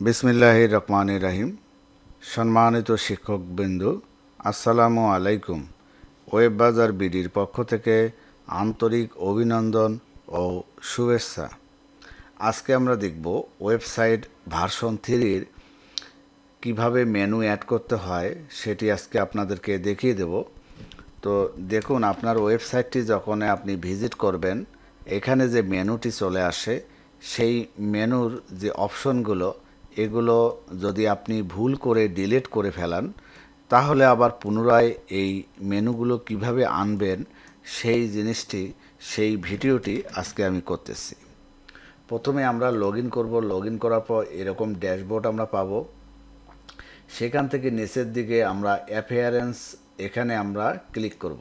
বিসমিল্লাহির রহমানির রহিম। সম্মানিত শিক্ষকবৃন্দ, আসসালামু আলাইকুম। ওয়েব বাজার বিডির পক্ষ থেকে আন্তরিক অভিনন্দন ও শুভেচ্ছা। আজকে আমরা দেখব ওয়েবসাইট ভার্সন 3-র কীভাবে মেনু অ্যাড করতে হয় সেটি আজকে আপনাদেরকে দেখিয়ে দেব। তো দেখুন, আপনার ওয়েবসাইটটি যখন আপনি ভিজিট করবেন, এখানে যে মেনুটি চলে আসে, সেই মেনুর যে অপশনগুলো, এগুলো যদি আপনি ভুল করে ডিলিট করে ফেলান, তাহলে আবার পুনরায় এই মেনুগুলো কিভাবে আনবেন সেই জিনিসটি, সেই ভিডিওটি আজকে আমি করতেছি। প্রথমে আমরা লগ ইন করবো। লগ ইন করার পর এরকম ড্যাশবোর্ড আমরা পাবো। সেখান থেকে নিচের দিকে আমরা অ্যাপিয়ারেন্স, এখানে আমরা ক্লিক করব।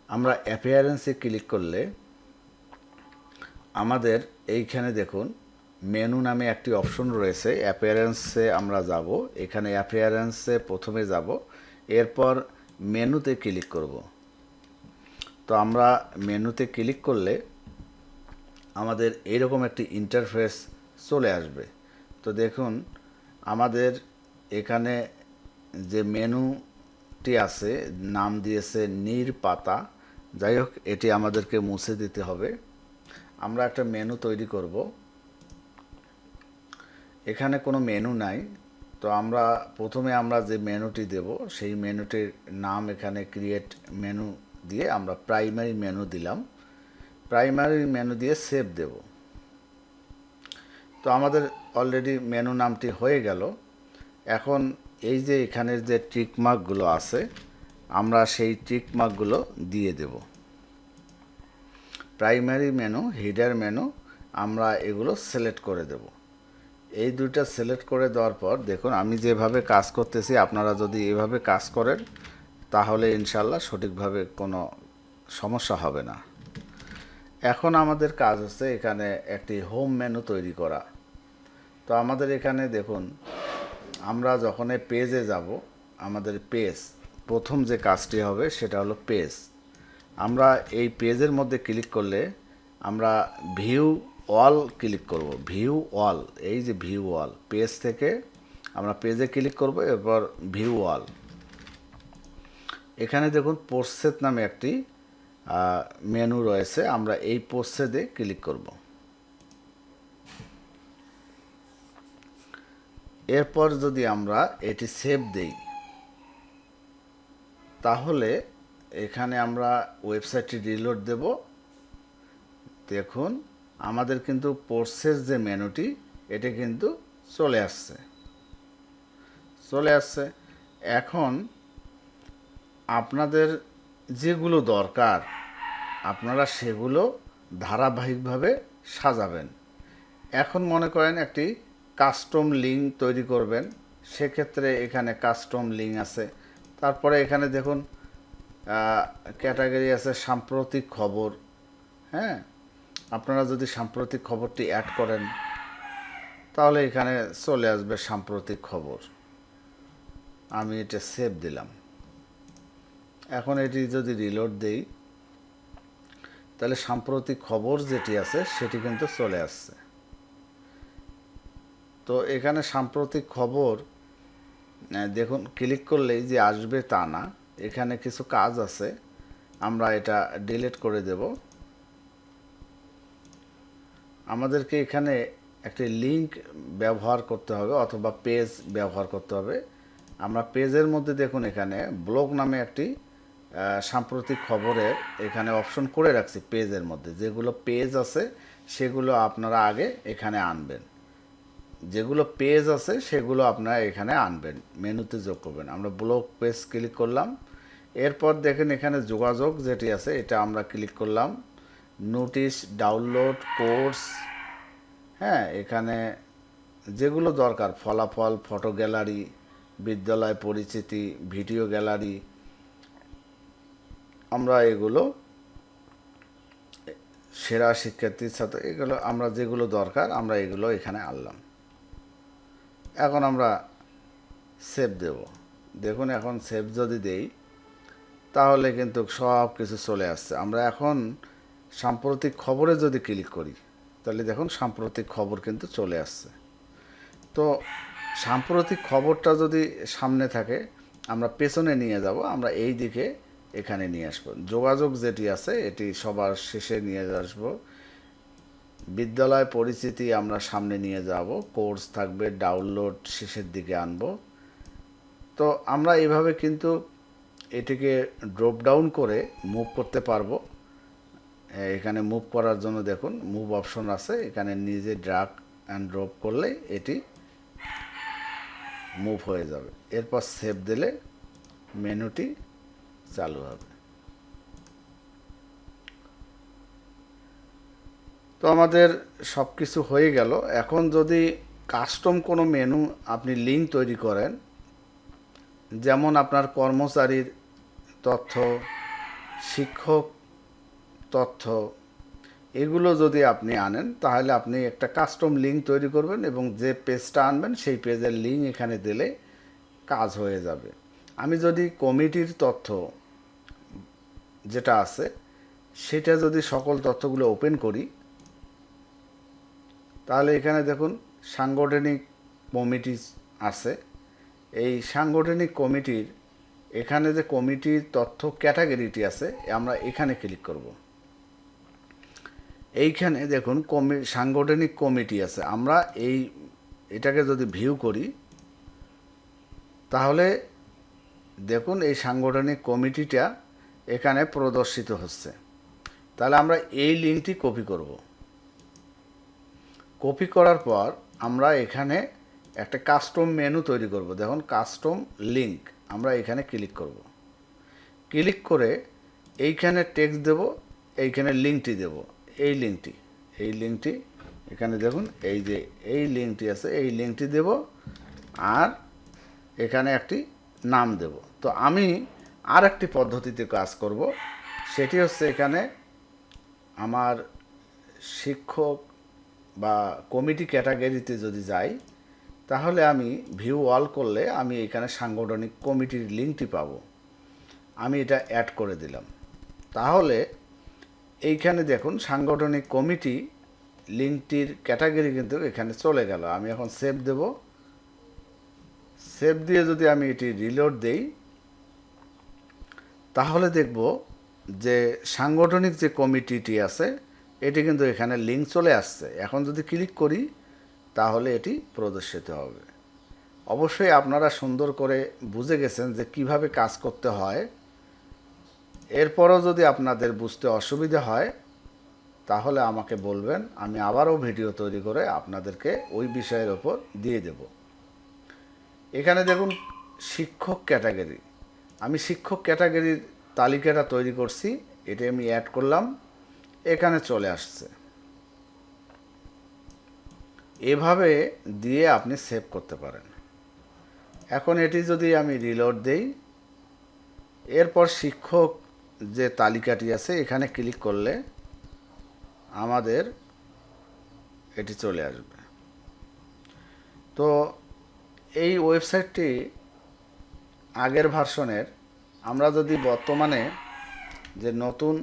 আমরা অ্যাপিয়ারেন্সে ক্লিক করলে আমাদের এইখানে দেখুন মেনু নামে একটি অপশন রয়েছে। অ্যাপিয়ারেন্সে আমরা যাব। এখানে অ্যাপিয়ারেন্সে প্রথমে যাব, এরপর মেনুতে ক্লিক করব। তো আমরা মেনুতে ক্লিক করলে আমাদের এইরকম একটি ইন্টারফেস চলে আসবে। তো দেখুন, আমাদের এখানে যে মেনুটি আছে, নাম দিয়েছে নীর পাতা। যাই হোক, এটি আমাদেরকে মুছে দিতে হবে। আমরা একটা মেনু তৈরি করব। এখানে কোনো মেনু নাই। তো আমরা প্রথমে যে মেনুটি দেব, সেই মেনুটির নাম এখানে ক্রিয়েট মেনু দিয়ে আমরা প্রাইমারি মেনু দিলাম। প্রাইমারি মেনু দিয়ে সেভ দেব। তো আমাদের অলরেডি মেনু নামটি হয়ে গেল। এখন এই যে এখানের যে টিকমার্কগুলো আছে, আমরা সেই টিকমার্কগুলো দিয়ে দেব। প্রাইমারি মেনু, হিডার মেনু, আমরা এগুলো সিলেক্ট করে দেব। এই দুইটা সিলেক্ট করে দেওয়ার পর দেখুন, আমি যেভাবে কাজ করতেছি, আপনারা যদি এভাবে কাজ করেন তাহলে ইনশাল্লাহ সঠিকভাবে কোনো সমস্যা হবে না। এখন আমাদের কাজ হচ্ছে এখানে একটি হোম মেনু তৈরি করা। তো আমাদের এখানে দেখুন, আমরা যখন পেজে যাব, আমাদের পেজ, প্রথম যে কাজটি হবে সেটা হলো পেজ। আমরা এই পেজের মধ্যে ক্লিক করলে আমরা ভিউ অল ক্লিক করব। ভিউ অল, এই যে ভিউ অল, পেজ থেকে আমরা পেজে ক্লিক করব, এরপর ভিউ অল। এখানে দেখুন প্রচ্ছদ নামে একটি মেনু রয়েছে। আমরা এই প্রচ্ছদে ক্লিক করব। এরপর যদি আমরা এটি সেভ দেই, তাহলে এখানে আমরা ওয়েবসাইটটি রিলোড দেব। দেখুন, আমাদের কিন্তু প্রসেস যে মেনুটি, এটা কিন্তু চলে আসছে। এখন আপনাদের যেগুলো দরকার, আপনারা সেগুলো ধারাবাহিকভাবে সাজাবেন। এখন মনে করেন একটি কাস্টম লিঙ্ক তৈরি করবেন, সেক্ষেত্রে এখানে কাস্টম লিঙ্ক আছে। তারপরে এখানে দেখুন ক্যাটাগরি আছে সাম্প্রতিক খবর। হ্যাঁ, আপনারা যদি সাম্প্রতিক খবরটি অ্যাড করেন, তাহলে এখানে চলে আসবে সাম্প্রতিক খবর। আমি এটা সেভ দিলাম। এখন এটি যদি রিলোড দেই, তাহলে সাম্প্রতিক খবর যেটি আছে সেটি কিন্তু চলে আসছে। তো এখানে সাম্প্রতিক খবর দেখুন, ক্লিক করলেই যে আসবে তা না, এখানে কিছু কাজ আছে। আমরা এটা ডিলিট করে দেব। আমাদেরকে এখানে একটি লিঙ্ক ব্যবহার করতে হবে অথবা পেজ ব্যবহার করতে হবে। আমরা পেজের মধ্যে দেখুন, এখানে ব্লগ নামে একটি সাম্প্রতিক খবরের এখানে অপশন করে রাখছি। পেজের মধ্যে যেগুলো পেজ আছে সেগুলো আপনারা আগে এখানে আনবেন। যেগুলো পেজ আছে সেগুলো আপনারা এখানে আনবেন, মেনুতে যোগ করবেন। আমরা ব্লগ পেজ ক্লিক করলাম। এরপর দেখেন এখানে যোগাযোগ যেটি আছে, এটা আমরা ক্লিক করলাম। নোটিশ, ডাউনলোড, কোর্স, হ্যাঁ, এখানে যেগুলো দরকার, ফলাফল, ফটো গ্যালারি, বিদ্যালয় পরিচিতি, ভিডিও গ্যালারি, আমরা এগুলো, সেরা শিক্ষার্থীর সাথে, এগুলো আমরা যেগুলো দরকার আমরা এগুলো এখানে আনলাম। এখন আমরা সেভ দেব। দেখুন, এখন সেভ যদি দেই, তাহলে কিন্তু সব কিছু চলে আসছে। আমরা এখন সাম্প্রতিক খবরে যদি ক্লিক করি, তাহলে দেখুন সাম্প্রতিক খবর কিন্তু চলে আসছে। তো সাম্প্রতিক খবরটা যদি সামনে থাকে আমরা পেছনে নিয়ে যাব, আমরা এই দিকে এখানে নিয়ে আসবো। যোগাযোগ যেটি আছে এটি সবার শেষে নিয়ে আসবো। বিদ্যালয় পরিচিতি আমরা সামনে নিয়ে যাব, কোর্স থাকবে, ডাউনলোড শেষের দিকে আনবো। তো আমরা এভাবে কিন্তু এটিকে ড্রপ ডাউন করে মুভ করতে পারবো। এখানে মুভ করার জন্য দেখুন মুভ অপশন আছে, এখানে নিজে ড্র্যাগ অ্যান্ড ড্রপ করলে এটি মুভ হয়ে যাবে। এরপর সেভ দিলে মেনুটি চালু হবে। তো আমাদের সব কিছু হয়ে গেল। এখন যদি কাস্টম কোনো মেনু আপনি লিঙ্ক তৈরি করেন, যেমন আপনার কর্মচারীর তথ্য, শিক্ষক তথ্য, এগুলো যদি আপনি আনেন তাহলে আপনি একটা কাস্টম লিঙ্ক তৈরি করবেন এবং যে পেজটা আনবেন সেই পেজের লিঙ্ক এখানে দিলে কাজ হয়ে যাবে। আমি যদি কমিটির তথ্য যেটা আছে সেটা যদি সকল তথ্যগুলো ওপেন করি, তাহলে এখানে দেখুন সাংগঠনিক কমিটি আছে। এই সাংগঠনিক কমিটির এখানে যে কমিটির তথ্য ক্যাটাগরিটি আছে আমরা এখানে ক্লিক করব। এইখানে দেখুন সাংগঠনিক কমিটি আছে। আমরা এটাকে যদি ভিউ করি তাহলে দেখুন এই সাংগঠনিক কমিটিটা এখানে প্রদর্শিত হচ্ছে। তাহলে আমরা এই লিঙ্কটি কপি করব। কপি করার পর আমরা এখানে একটা কাস্টম মেনু তৈরি করব। দেখুন কাস্টম লিঙ্ক, আমরা এখানে ক্লিক করব। ক্লিক করে এইখানে টেক্সট দেব, এইখানে লিঙ্কটি দেব। এই লিঙ্কটি এখানে দেখুন এই যে এই লিঙ্কটি আছে, এই লিঙ্কটি দেব আর এখানে একটি নাম দেব। তো আমি আর একটি পদ্ধতিতে কাজ করব, সেটি হচ্ছে এখানে আমার শিক্ষক বা কমিটি ক্যাটাগরিতে যদি যাই তাহলে আমি ভিউ অল করলে আমি এখানে সাংগঠনিক কমিটির লিঙ্কটি পাবো। আমি এটা অ্যাড করে দিলাম। তাহলে এইখানে দেখুন সাংগঠনিক কমিটি লিঙ্কটির ক্যাটাগরি কিন্তু এখানে চলে গেল। আমি এখন সেভ দেব। সেভ দিয়ে যদি আমি এটি রিলোড দেই তাহলে দেখব যে সাংগঠনিক যে কমিটিটি আছে এটি কিন্তু এখানে লিঙ্ক চলে আসছে। এখন যদি ক্লিক করি তাহলে এটি প্রদর্শিত হবে। অবশ্যই আপনারা সুন্দর করে বুঝে গেছেন যে কিভাবে কাজ করতে হয়। এরপরও যদি আপনাদের বুঝতে অসুবিধা হয় তাহলে আমাকে বলবেন, আমি আবারও ভিডিও তৈরি করে আপনাদেরকে ওই বিষয়ের ওপর দিয়ে দেব। এখানে দেখুন শিক্ষক ক্যাটাগরি, আমি শিক্ষক ক্যাটাগরির তালিকাটা তৈরি করছি, এটা আমি অ্যাড করলাম, এখানে চলে আসছে। এভাবে দিয়ে আপনি সেভ করতে পারেন। এখন এটি যদি আমি রিলোড দেই, এরপর শিক্ষক যে তালিকাটি আছে এখানে ক্লিক করলে আমাদের এটি চলে আসবে। তো এই ওয়েবসাইটটি আগের ভার্সনের, আমরা যদি বর্তমানে যে নতুন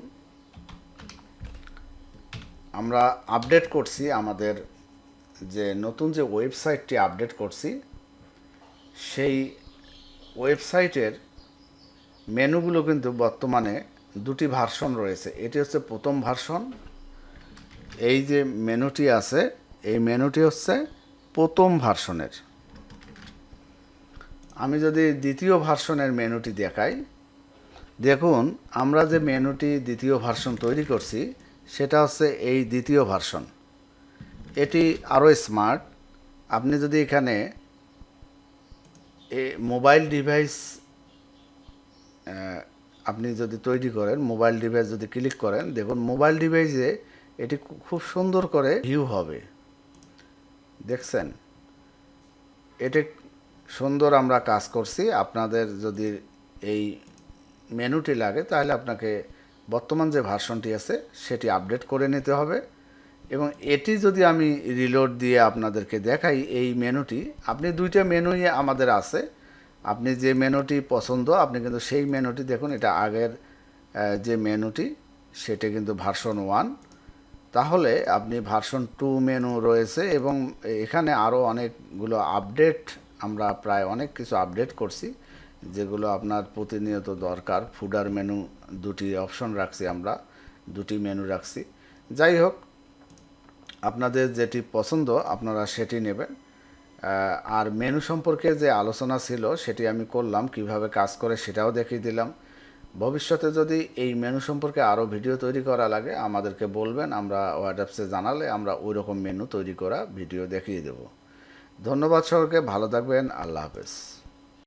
আমরা আপডেট করছি, আমাদের যে নতুন যে ওয়েবসাইটটি আপডেট করছি সেই ওয়েবসাইটের মেনুগুলো কিন্তু বর্তমানে দুটি ভার্সন রয়েছে। এটি হচ্ছে প্রথম ভার্সন। এই যে মেনুটি আছে এই মেনুটি হচ্ছে প্রথম ভার্সনের। আমি যদি দ্বিতীয় ভার্সনের মেনুটি দেখাই, দেখুন আমরা যে মেনুটি দ্বিতীয় ভার্সন তৈরি করছি সেটা হচ্ছে এই দ্বিতীয় ভার্সন। এটি আরও স্মার্ট। আপনি যদি এখানে মোবাইল ডিভাইস আপনি যদি তৈরি করেন, মোবাইল ডিভাইস যদি ক্লিক করেন, দেখুন মোবাইল ডিভাইসে এটি খুব সুন্দর করে ভিউ হবে। দেখছেন এটি সুন্দর আমরা কাজ করছি। আপনাদের যদি এই মেনুটি লাগে তাহলে আপনাকে বর্তমান যে ভার্সনটি আছে সেটি আপডেট করে নিতে হবে। এবং এটি যদি আমি রিলোড দিয়ে আপনাদেরকে দেখাই, এই মেনুটি, আপনি দুইটা মেনুই আমাদের আছে, আপনি যে মেনুটি পছন্দ আপনি কিন্তু সেই মেনুটি দেখুন। এটা আগের যে মেনুটি সেটা কিন্তু ভার্সন 1, তাহলে আপনি ভার্সন 2 মেনু রয়েছে এবং এখানে আরও অনেকগুলো আপডেট, আমরা প্রায় অনেক কিছু আপডেট করছি যেগুলো আপনার প্রতিনিয়ত দরকার। ফুডার মেনু দুটি অপশন রাখছি, আমরা দুটি মেনু রাখছি। যাই হোক, আপনাদের যেটি পছন্দ আপনারা সেটি নেবেন। আর মেনু সম্পর্কে যে আলোচনা ছিল সেটি আমি করলাম, কিভাবে কাজ করে সেটাও দেখিয়ে দিলাম। ভবিষ্যতে যদি এই মেনু সম্পর্কে আরও ভিডিও তৈরি করা লাগে আমাদেরকে বলবেন, আমরা হোয়াটসঅ্যাপে জানালে আমরা ওই রকম মেনু তৈরি করা ভিডিও দেখিয়ে দেব। ধন্যবাদ সবাইকে, ভালো থাকবেন, আল্লাহ হাফেজ।